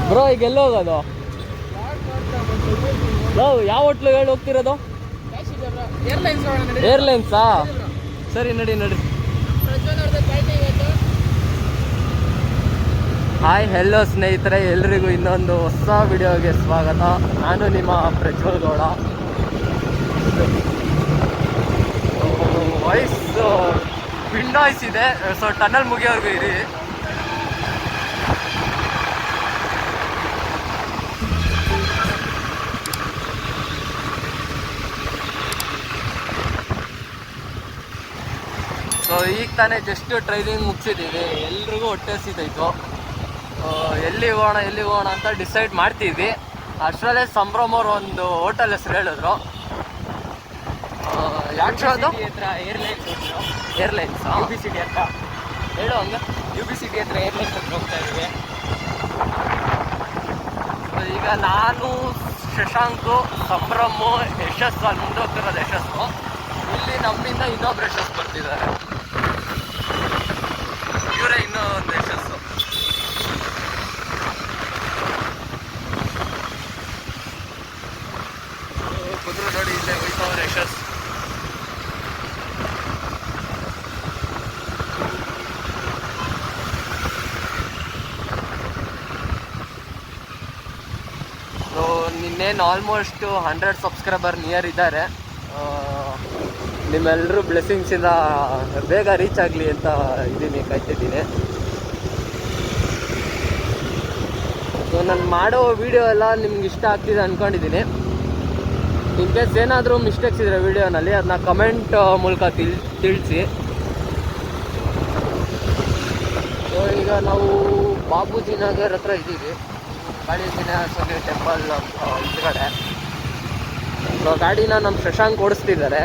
Bro ಈಗ ಎಲ್ಲಿ ಹೋಗೋದು? ಯಾವ ಹೋಟ್ಲು ಹೇಳಿ ಹೋಗ್ತಿರೋದು? ಏರ್ಲೈನ್ಸಾ? ಸರಿ ನಡಿ. ಹಾಯ್ ಹೆಲೋ ಸ್ನೇಹಿತರೆ, ಎಲ್ರಿಗೂ ಇನ್ನೊಂದು ಹೊಸ ವಿಡಿಯೋಗೆ ಸ್ವಾಗತ. ನಾನು ನಿಮ್ಮ Prajwal Gowda. Voice wind voice ಇದೆ, ಸೊ ಟನಲ್ ಮುಗಿಯೋರ್ಗು ಇರಿ. ಸೊ ಈಗ ತಾನೇ ಜಸ್ಟ್ ಟ್ರೈನಿಂಗ್ ಮುಗಿಸಿದ್ದೀವಿ. ಎಲ್ರಿಗೂ ಹೊಟ್ಟೆ ಹಸಿತೈತು. ಎಲ್ಲಿ ಹೋಗೋಣ ಅಂತ ಡಿಸೈಡ್ ಮಾಡ್ತಿದ್ವಿ. ಅಷ್ಟರಲ್ಲೇ ಸಂಭ್ರಮ್ ಅವರು ಒಂದು ಹೋಟೆಲ್ ಹೆಸರು ಹೇಳಿದ್ರು. ಯಾಕೆ ಅದು? ಏರ್ಲೈನ್ಸ್ UB ಸಿಟಿ ಅಂತ ಹೇಳು. ಹಂಗೆ UB ಸಿಟಿ ಹತ್ರ ಏರ್ಲೈನ್ಸ್ ಹತ್ರ ಹೋಗ್ತಾ ಇದ್ದೀವಿ. ಈಗ ನಾನು, ಶಶಾಂಕು, ಸಂಭ್ರಮು, ಯಶಸ್ಸು, ಅಲ್ಲಿ ಮುಂದೆ ಹೋಗ್ತಿರೋದು ಯಶಸ್ಸು. ಇಲ್ಲಿ ನಮ್ಮಿಂದ ಇನ್ನೊಬ್ರು ಯಶಸ್ಸು ಬರ್ತಿದ್ದಾರೆ. ಇವರೇ ಇನ್ನೊಂದು ಯಶಸ್ಸು. ಕುದುರೆ ನೋಡಿ, ಇಲ್ಲೇ ಹೋಯ್ತವ್ರ ಯಶಸ್ಸು. ಸೊ ನಿನ್ನೇನು ಆಲ್ಮೋಸ್ಟ್ 100 ಸಬ್ಸ್ಕ್ರೈಬರ್ ನಿಯರ್ ಇದ್ದಾರೆ. ನಿಮ್ಮೆಲ್ಲರೂ ಬ್ಲೆಸ್ಸಿಂಗ್ಸಿಂದ ಬೇಗ ರೀಚ್ ಆಗಲಿ ಅಂತ ಕಾಯ್ತಿದ್ದೀನಿ. ಸೊ ನಾನು ಮಾಡೋ ವಿಡಿಯೋ ಎಲ್ಲ ನಿಮ್ಗೆ ಇಷ್ಟ ಆಗ್ತಿದೆ ಅಂದ್ಕೊಂಡಿದ್ದೀನಿ. ಇನ್ ಕೇಸ್ ಏನಾದರೂ ಮಿಸ್ಟೇಕ್ಸ್ ಇದ್ರೆ ವಿಡಿಯೋನಲ್ಲಿ ಅದನ್ನ ಕಮೆಂಟ್ ಮೂಲಕ ತಿಳಿಸಿ. ಸೊ ಈಗ ನಾವು ಬಾಬೂಜಿ ನಗರ್ ಹತ್ರ ಇದ್ದೀವಿ, ಕಾಳಿಂಜಿನೇಯ ಸ್ವಾಮಿ ಟೆಂಪಲ್ ಹಿಂದ್ಗಡೆ. ಸೊ ಗಾಡಿನ ನಮ್ಮ ಶಶಾಂಕ್ ಓಡಿಸ್ತಿದ್ದಾರೆ.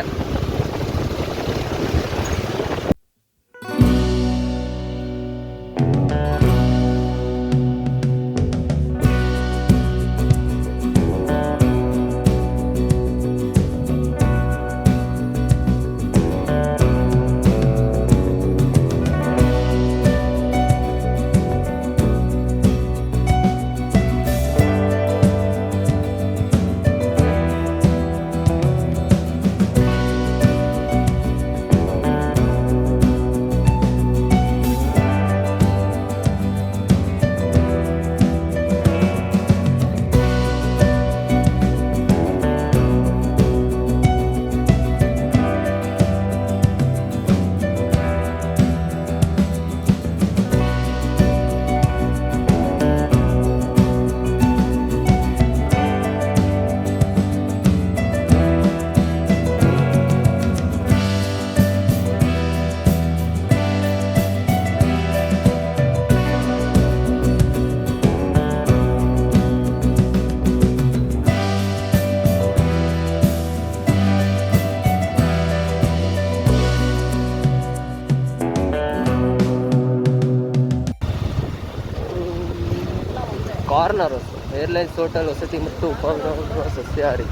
ಕಾರ್ನರ್ ಏರ್ಲೈನ್ಸ್ ಹೋಟೆಲ್ ವಸತಿ ಮತ್ತು ಉಪಗ್ರಹ ಸಸ್ಯಾಹಾರಿ.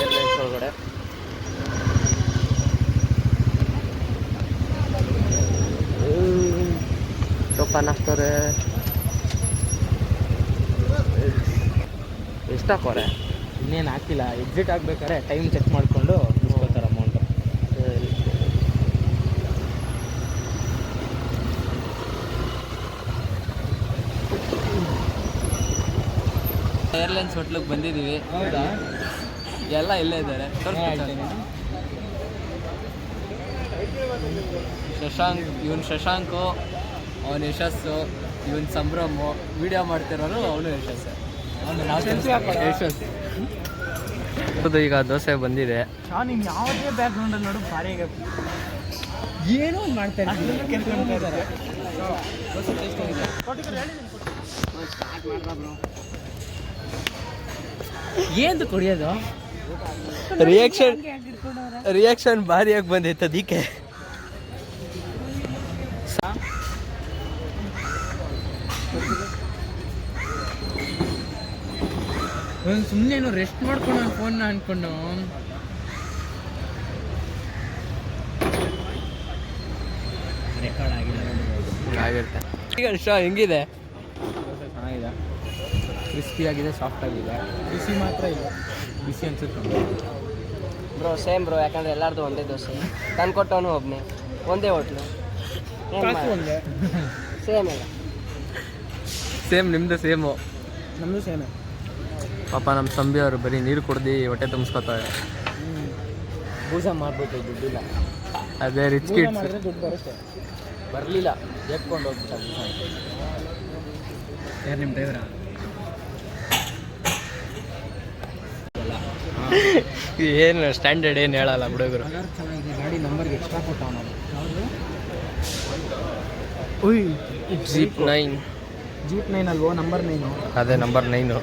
ಏರ್ಲೈನ್ಸ್ ಒಳಗಡೆ ಟೋಕನ್ ಹಾಕ್ತಾರೆ. ಎಷ್ಟು ಹಾಕೋರೆ? ಇನ್ನೇನು ಹಾಕಿಲ್ಲ. ಎಕ್ಸಿಟ್ ಆಗ್ಬೇಕಾದ್ರೆ ಟೈಮ್ ಚೆಕ್ ಮಾಡಿಕೊಂಡು ಇಸ್ಕೊತಾರೆ ಅಮೌಂಟು. ಸರಿ. ಏರ್ಲೈನ್ಸ್ ಹೋಟ್ಲಿಗೆ ಬಂದಿದ್ದೀವಿ. ಹೌದಾ? ಎಲ್ಲ ಇಲ್ಲೇ ಇದ್ದಾರೆ. ಶಶಾಂಕು, ಅವನು ಯಶಸ್ಸು, ಇವನು ಸಂಭ್ರಮು. ವಿಡಿಯೋ ಮಾಡ್ತಿರೋರು ಅವನು ಯಶಸ್ಸು. ಯಶಸ್ಸು ಈಗ ದೋಸೆ ಬಂದಿದೆ. ನೀನು ಯಾವುದೇ ಬ್ಯಾಕ್ಗ್ರೌಂಡಲ್ಲಿ ನೋಡು ಭಾರಿ ಏನೋ ಮಾಡ್ತಾ ಇದ್ದಾರೆ. ಏನು ಕುಡಿಯೋದು? ರಿಯಾಕ್ಷನ್ ಭಾರಿಯಾಗಿ ಬಂದೈತೆ ಅದಕ್ಕೆ. ಸುಮ್ಮನೆ ರೆಸ್ಟ್ ಮಾಡ್ಕೊಂಡು ಫೋನ್ನ ಅನ್ಕೊಂಡು ರೆಕಾರ್ಡ್ ಆಗಿಲ್ಲ. ಆಗಿರುತ್ತೆ. ಈಗ ಶೋ ಹೆಂಗಿದೆ? ಚೆನ್ನಾಗಿದೆ, ಕ್ರಿಸ್ಪಿಯಾಗಿದೆ, ಸಾಫ್ಟಾಗಿದೆ. ಬಿಸಿ ಮಾತ್ರ ಇಲ್ಲ, ಬಿಸಿ ಅನ್ಸುತ್ತೆ ಬ್ರೋ. ಸೇಮ್ ಬ್ರೋ, ಯಾಕಂದರೆ ಎಲ್ಲರದು ಒಂದೇ ದೋಸೆ. ತಂದು ಕೊಟ್ಟವನು ಒಬ್ಬನೇ, ಒಂದೇ ಹೋಟ್ಲು, ಒಂದೇ. ಸೇಮ್ ಎಲ್ಲ. ಸೇಮ್ ನಿಮ್ಮದು ಸೇಮು, ನಮ್ಮದು ಸೇಮೇ. ಪಾಪ ನಮ್ಮ ಸಂಬಿ ಅವರು ಬರೀ ನೀರು ಕುಡ್ದು ಹೊಟ್ಟೆ ತುಂಬಿಸ್ಕೊತಾರೆ. ಬೂಸ ಮಾಡ್ಬೋದು, ದುಡ್ಡಿಲ್ಲ. ಅದೇ ರಿಚ್ ಕಿಡ್ಸ್ ಮಾಡಿದ್ರೆ ದುಡ್ಡು ಬರುತ್ತೆ. ಬರಲಿಲ್ಲ, ಎತ್ಕೊಂಡು ಹೋಗ್ಬಿಟ್ಟ ಬೂಸ. ಯಾರು ನಿಮ್ಮ ಡ್ರೈವರಾ? ಏನು ಸ್ಟ್ಯಾಂಡರ್ಡ್ ಏನು ಹೇಳಲ್ಲ ಹುಡುಗರು. ಚೆನ್ನಾಗಿದೆ ಗಾಡಿ, ನಂಬರ್ಗೆ ಎಕ್ಸ್ಟ್ರಾ ಕೊಟ್ಟವ ನಾವು. ಜೀಪ್ 9. ಜೀಪ್ 9 ಅಲ್ವೋ, ನಂಬರ್ 9. ಅದೇ number 9.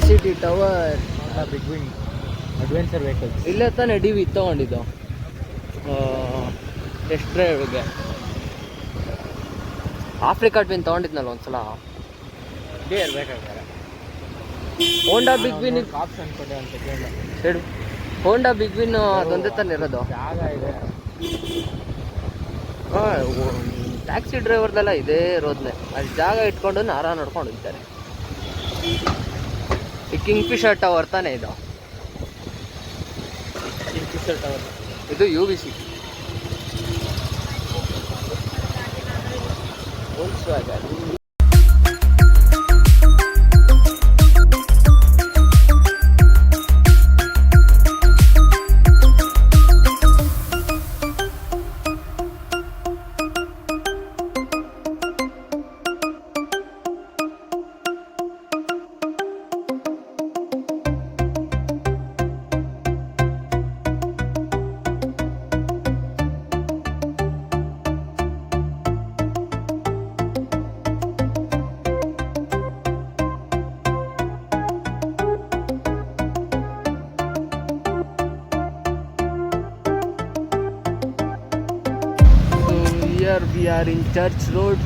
City tower, big wing adventure vehicles. ಇಲ್ಲೇ ತಾನೇ ಡಿ.ವಿ ತೊಗೊಂಡಿದ್ದು ಟೆಸ್ಟ್ ಡ್ರೈವ್ಗೆ. ಆಫ್ರಿಕಾ ಟ್ವಿನ್ ತೊಗೊಂಡಿದ್ನಲ್ಲ ಒಂದ್ಸಲ. ಇದೇ ಇರಬೇಕಾದ್ರೆ ಹೋಂಡಾ ಬಿಗ್ ವಿನ್ ಕಾಪ್ಸ್ ಅನ್ಕೊಂಡೆ ಅಂತ ಕೇಳ. ಹೇಳು, ಹೋಂಡಾ ಬಿಗ್ ವಿನ್ ಅದೊಂದೇ ತಾನೇ ಇರೋದು. ಜಾಗ ಇದೆ. ಟ್ಯಾಕ್ಸಿ ಡ್ರೈವರ್ದೆಲ್ಲ ಇದೇ ಇರೋದ್ನೇ, ಅಲ್ಲಿ ಜಾಗ ಇಟ್ಕೊಂಡು ಆರಾಮ ನೋಡ್ಕೊಂಡು ಹೋಗ್ತಾರೆ. ಈ ಕಿಂಗ್ ಫಿಶರ್ ಟವರ್ ತಾನೇ ಇದು. ಕಿಂಗ್ಫಿಶರ್ ಟವರ್ ಇದು UBC. We are in church road.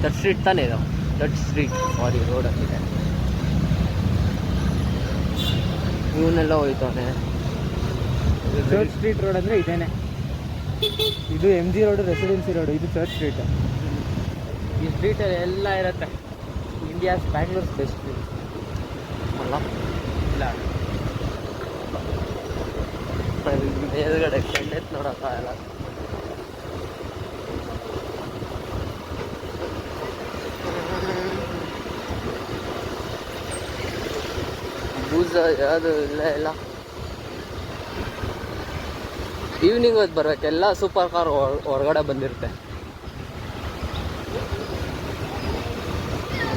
Church street ತಾನೇ ಇದು, ಚರ್ಚ್ ಸ್ಟ್ರೀಟ್ ಸಾರಿ ರೋಡ್ ಅಂತಿದೆ. ಇವನ್ನೆಲ್ಲ ಹೋಯ್ತವನೆ. ಚರ್ಚ್ ಸ್ಟ್ರೀಟ್ ರೋಡ್ ಅಂದರೆ ಇದೇನೆ. ಇದು MG ರೋಡು, ರೆಸಿಡೆನ್ಸಿ ರೋಡು, ಇದು ಚರ್ಚ್ ಸ್ಟ್ರೀಟ್. ಈ ಸ್ಟ್ರೀಟಲ್ಲಿ ಎಲ್ಲ ಇರುತ್ತೆ. ಇಂಡಿಯಾಸ್ ಬ್ಯಾಂಗ್ಳೂರ್ಸ್ ಬೆಸ್ಟ್ ಸ್ಟ್ರೀಟ್ ಅಲ್ಲ ಇಲ್ಲ. ಮೇಲ್ಗಡೆ ಕಣ್ಣೆತ್ ನೋಡೋಕ್ಕಾಗಲ್ಲ. ಬೂಸ ಯಾವುದು ಇಲ್ಲ. ಈವ್ನಿಂಗ್ ಹೊತ್ತು ಬರ್ಬೇಕು, ಎಲ್ಲ ಸೂಪರ್ ಕಾರ್ ಹೊರಗಡೆ ಬಂದಿರುತ್ತೆ.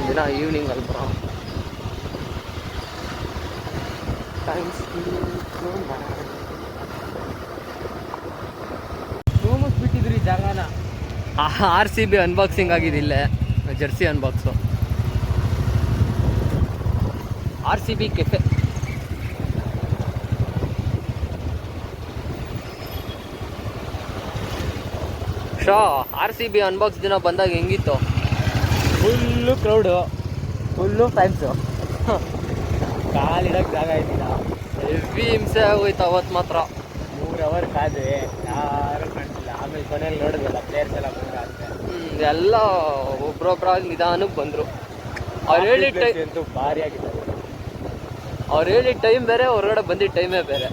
ದಿನ ಈವ್ನಿಂಗ್ ಅಲ್ಲಿ ಬರೋ ಸೋಮಸ್ ಬಿಟ್ಟಿದ್ರಿ ಜಾಗನ. RCB ಅನ್ಬಾಕ್ಸಿಂಗ್ ಆಗಿದ್ದಿಲ್ಲೇ, jersey unbox. RCB cafe. RCB unbox ದಿನ ಬಂದಾಗ ಹೆಂಗಿತ್ತು? Full crowd, full fans. ಕಾಲಿಡಕ್ಕೆ ಜಾಗ ಇದ್ದಿಲ್ಲ. ಹೆವಿ ಹಿಂಸೆ ಆಗೋಯ್ತು ಅವತ್ತು ಮಾತ್ರ. 3 ಅವರ್ ಕಾದೆ, ಯಾರು ಕಾಣಿಸಿಲ್ಲ. ಆಮೇಲೆ ಕೊನೆಯಲ್ಲಿ ನೋಡಿದ್ವಲ್ಲ ಪ್ಲೇಯರ್ಸ್ ಎಲ್ಲ ಬಂದ್ರೆ ಅಷ್ಟೇ. ಎಲ್ಲ ಒಬ್ರೊಬ್ರಾಗಿ ನಿಧಾನಕ್ಕೆ ಬಂದರು. ಅವ್ರು ಹೇಳಿದ ಟೈಮ್ ಅಂತೂ ಭಾರಿ ಆಗಿದೆ. ಅವ್ರು ಹೇಳಿದ ಟೈಮ್ ಬೇರೆ, ಹೊರಗಡೆ ಬಂದಿದ್ದ ಟೈಮೇ ಬೇರೆ.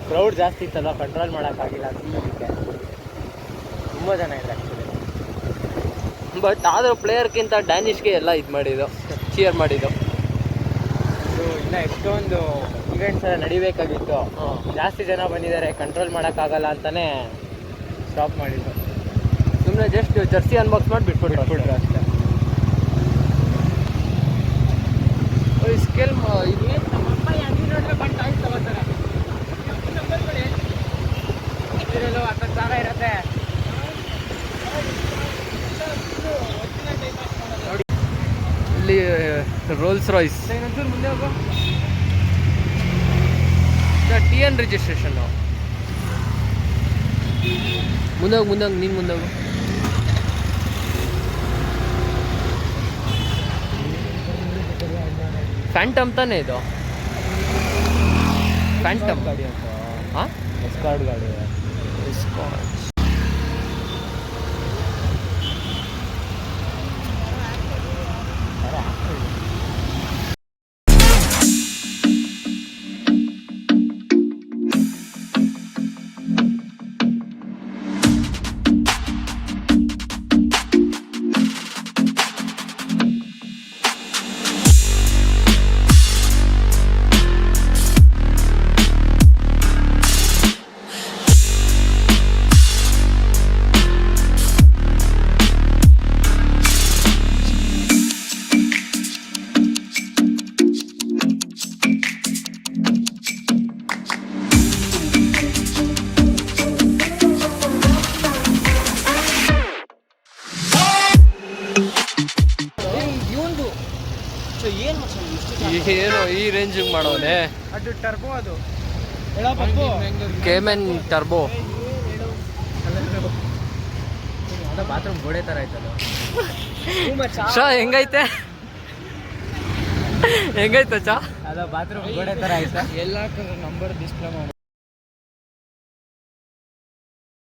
ಕ್ರೌಡ್ ಜಾಸ್ತಿ ಇತ್ತಲ್ಲ, ಕಂಟ್ರೋಲ್ ಮಾಡೋಕ್ಕಾಗಿಲ್ಲ ಅದಕ್ಕೆ. ತುಂಬ ಜನ ಇದೆ ಆ್ಯಕ್ಚುಲಿ. ಬಟ್ ಆದರೂ ಪ್ಲೇಯರ್ಗಿಂತ ಡ್ಯಾನಿಷ್ಗೆ ಎಲ್ಲ ಇದು ಮಾಡಿದ್ದು, ಚಿಯರ್ ಮಾಡಿದ್ದು. ಇನ್ನು ಎಷ್ಟೊಂದು ಇವೆಂಟ್ಸ್ ಎಲ್ಲ ನಡಿಬೇಕಾಗಿತ್ತು. ಜಾಸ್ತಿ ಜನ ಬಂದಿದ್ದಾರೆ, ಕಂಟ್ರೋಲ್ ಮಾಡೋಕ್ಕಾಗಲ್ಲ ಅಂತಲೇ ಸ್ಟಾಪ್ ಮಾಡಿದ್ದು. ಸುಮ್ಮನೆ ಜಸ್ಟ್ ಜರ್ಸಿ ಅನ್ಬಾಕ್ಸ್ ಮಾಡಿ ಬಿಟ್ಬಿಟ್ರು ಅಷ್ಟೇ. ಸ್ಕೇಲ್ ಇದು ಇದರಲ್ಲೂ 10,000 ಇರುತ್ತೆ. ಇಲ್ಲಿ ರೋಲ್ಸ್ ರಾಯ್ಸ್ ಇನ್ನೊಂಚೂರು ಮುಂದೆ ಹೋಗು. TN registration. ಮುಂದೆ ಹೋಗಿ ನೀನು ಮುಂದೆ ಹೋಗು. ಫ್ಯಾಂಟಮ್ ತಾನೇ ಇದು? ಫ್ಯಾಂಟಮ್ ಗಾಡಿ ಅಂತ. ಹಾಂ, ಎಸ್ಕಾರ್ಟ್ ಗಾಡಿ. ಏನು ಈ ರೇಂಜಿಗೆ ಮಾಡೋನೆ? ಅದು ಟರ್ಬೋ. ಅದು ಕೇಮೆನ್ ಟರ್ಬೋ. ಬಾತ್ರೂಮ್ ಗೋಡೆ ಥರ ಆಯ್ತಲ್ಲ. ಹೆಂಗೈತೆ ಹೆಂಗೈತೆ ಚಾ? ಅದ ಬಾತ್ರೂಮ್ ಗೋಡೆ ಥರ ಆಯ್ತಾ? ಎಲ್ಲ ನಂಬರ್ ಡಿಸ್ಪ್ಲೇ ಮಾಡಿ